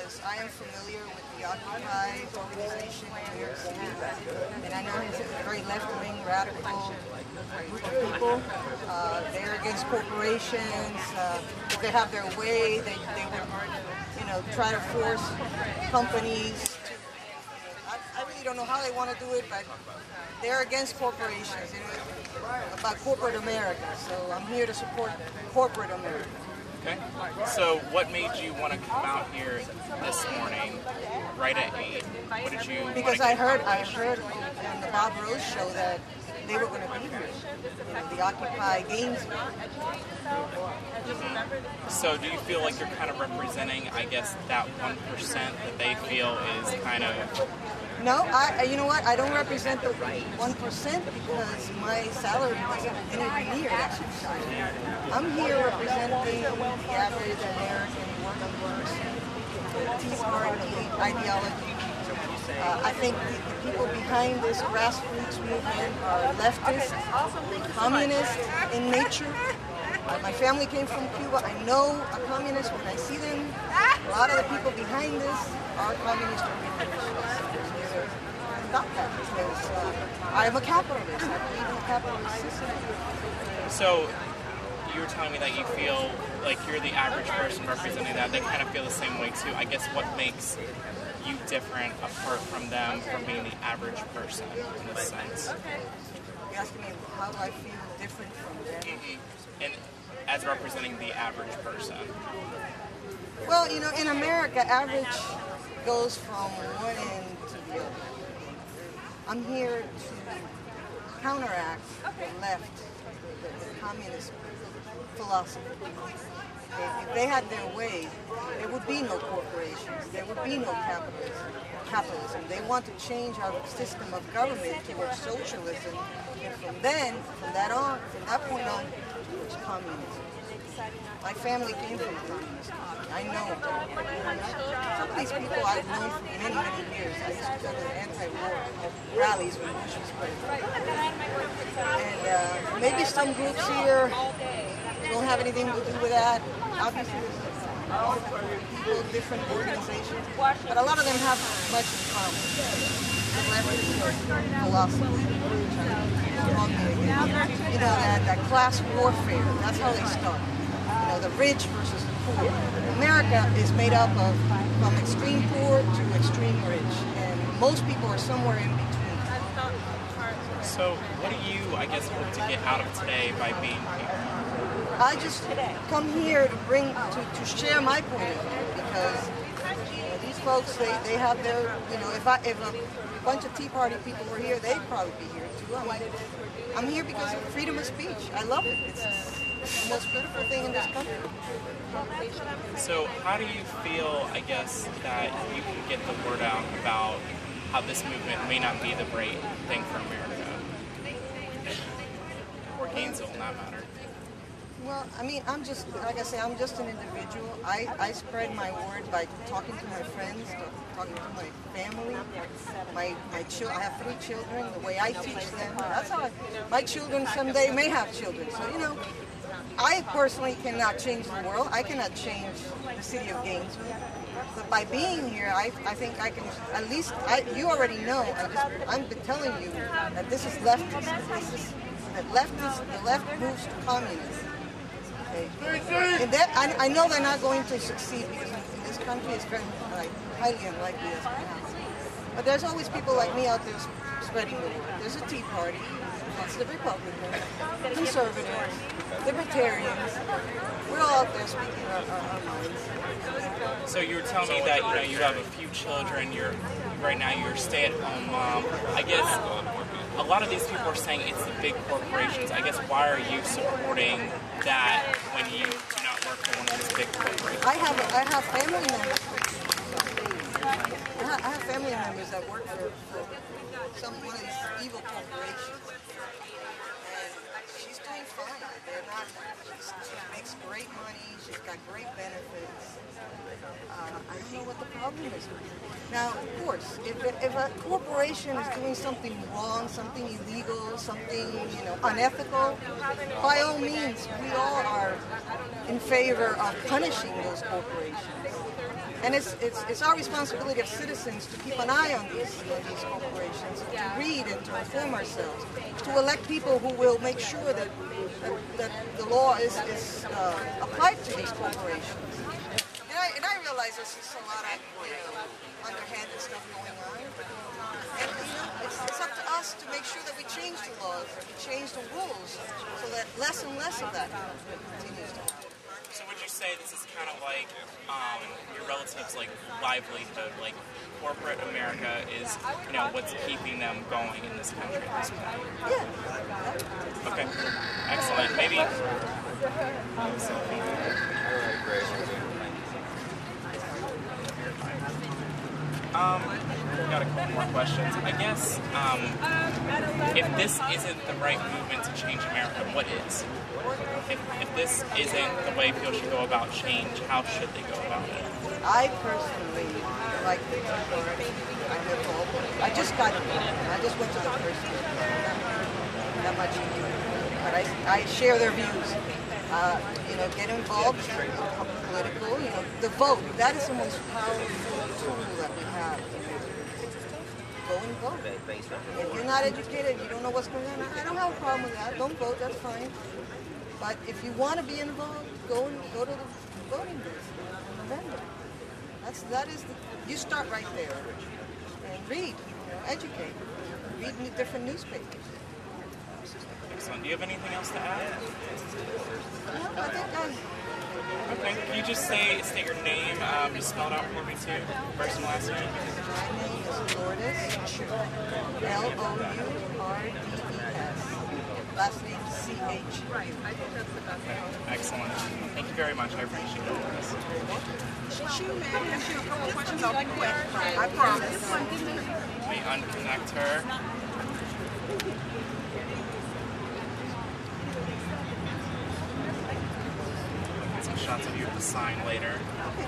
because I am familiar with the Occupy organization in New York City, and I know it's a very left-wing, radical group of people. They're against corporations. If they have their way, they would, try to force companies to. I really don't know how they want to do it, but they're against corporations, about corporate America. So I'm here to support corporate America. Okay. So what made you want to come out here this morning, right at 8? What did you? Because I heard on the Bob Rose show that they were going to be here. The Occupy Games. So do you feel like you're kind of representing, I guess, that 1% that they feel is kind of? No, you know what? I don't represent the 1% because my salary wasn't anywhere near that. I'm here representing the average American working person, the Tea Party ideology. I think the people behind this grassroots movement are leftist, communist in nature. My family came from Cuba. I know a communist when I see them. A lot of the people behind this are communist organizations. Stop that because I'm a capitalist. I believe in a capitalist system. So you were telling me that you feel like you're the average person representing that. They kind of feel the same way too. I guess what makes you different apart from them from being the average person in this sense? You're asking me how do I feel different from them? Mm-hmm. And as representing the average person. Well, in America, average goes from one end to the other. I'm here to counteract the left, the communist philosophy. If they had their way, there would be no corporations, there would be no capitalism. They want to change our system of government towards socialism, and from that point on, towards communism. My family came from communist country. I know. Some of these people I've known for many, many years. I used to go to anti-war rallies when Bush was president. And maybe some groups here don't have anything to do with that. Obviously, there's people, different organizations, but a lot of them have much in common. The leftist philosophy, that class warfare. That's how they start. The rich versus the poor. America is made up of from extreme poor to extreme rich, and most people are somewhere in between. So, what do you, I guess, hope to get out of today by being here? I just come here to share my point of view because these folks they have their if a bunch of Tea Party people were here, they'd probably be here too. I'm here because of freedom of speech. I love it. It's the most beautiful thing in this country. So how do you feel, I guess, that you can get the word out about how this movement may not be the right thing for America? Or Gainesville, in that matter. Well, I'm just, like I say, I'm just an individual. I spread my word by talking to my friends, talking to my family, my children. I have 3 children. The way I teach them, that's how my children someday may have children. So, I personally cannot change the world. I cannot change the city of Gainesville. But by being here, I think I can, at least, you already know, I've been telling you that this is leftist. The left moves to communism. Okay. And I know they're not going to succeed because in this country it's very highly unlikely that's going to happen. But there's always people like me out there spreading the word. There's a Tea Party, that's the Republicans, conservatives, libertarians. We're all out there speaking our minds. So you were telling me that you have a few children. Right now you're a stay-at-home mom. I guess a lot of these people are saying it's the big corporations. I guess why are you supporting that when you do not work for one of these big corporations? I have family members. I have family members that work for one of these evil corporations, and she's doing fine. She makes great money. She's got great benefits. I don't know what the problem is. Now, of course, if a corporation is doing something wrong, something illegal, something unethical, by all means, we all are in favor of punishing those corporations. And it's our responsibility as citizens to keep an eye on these corporations, to read and to inform ourselves, to elect people who will make sure that the law is applied to these corporations. And I realize there's just a lot of underhanded stuff going on. And it's up to us to make sure that we change the laws, that we change the rules, so that less and less of that continues to happen. So would you say this is kind of like your relatives' like livelihood, like corporate America is, what's keeping them going in this country at this point? Yeah. Okay. Excellent. Maybe. Got a couple more questions. I guess if this isn't the right movement to change America, what is? If this isn't the way people should go about change, how should they go about it? I personally like the Tea Party. I just got involved. I just went to the first meeting. Not much, but I share their views. Get involved, political. The vote. That is the most powerful tool that we have. Go and vote. If you're not educated, you don't know what's going on. I don't have a problem with that. Don't vote. That's fine. But if you want to be involved, go to the voting booth in November. You start right there and read, educate, read different newspapers. Excellent. Do you have anything else to add? No, I think Okay. Can you just state your name, just spell it out for me too, first and last name? My name is Lourdes Chu, Lourdes. Last name C-H. Right, I think that's the best. Okay. Excellent. Thank you very much. I appreciate it. Chu, may I ask you a couple questions? I'll be quick. I promise. Let me unconnect her. Get some shots of you at the sign later. Okay.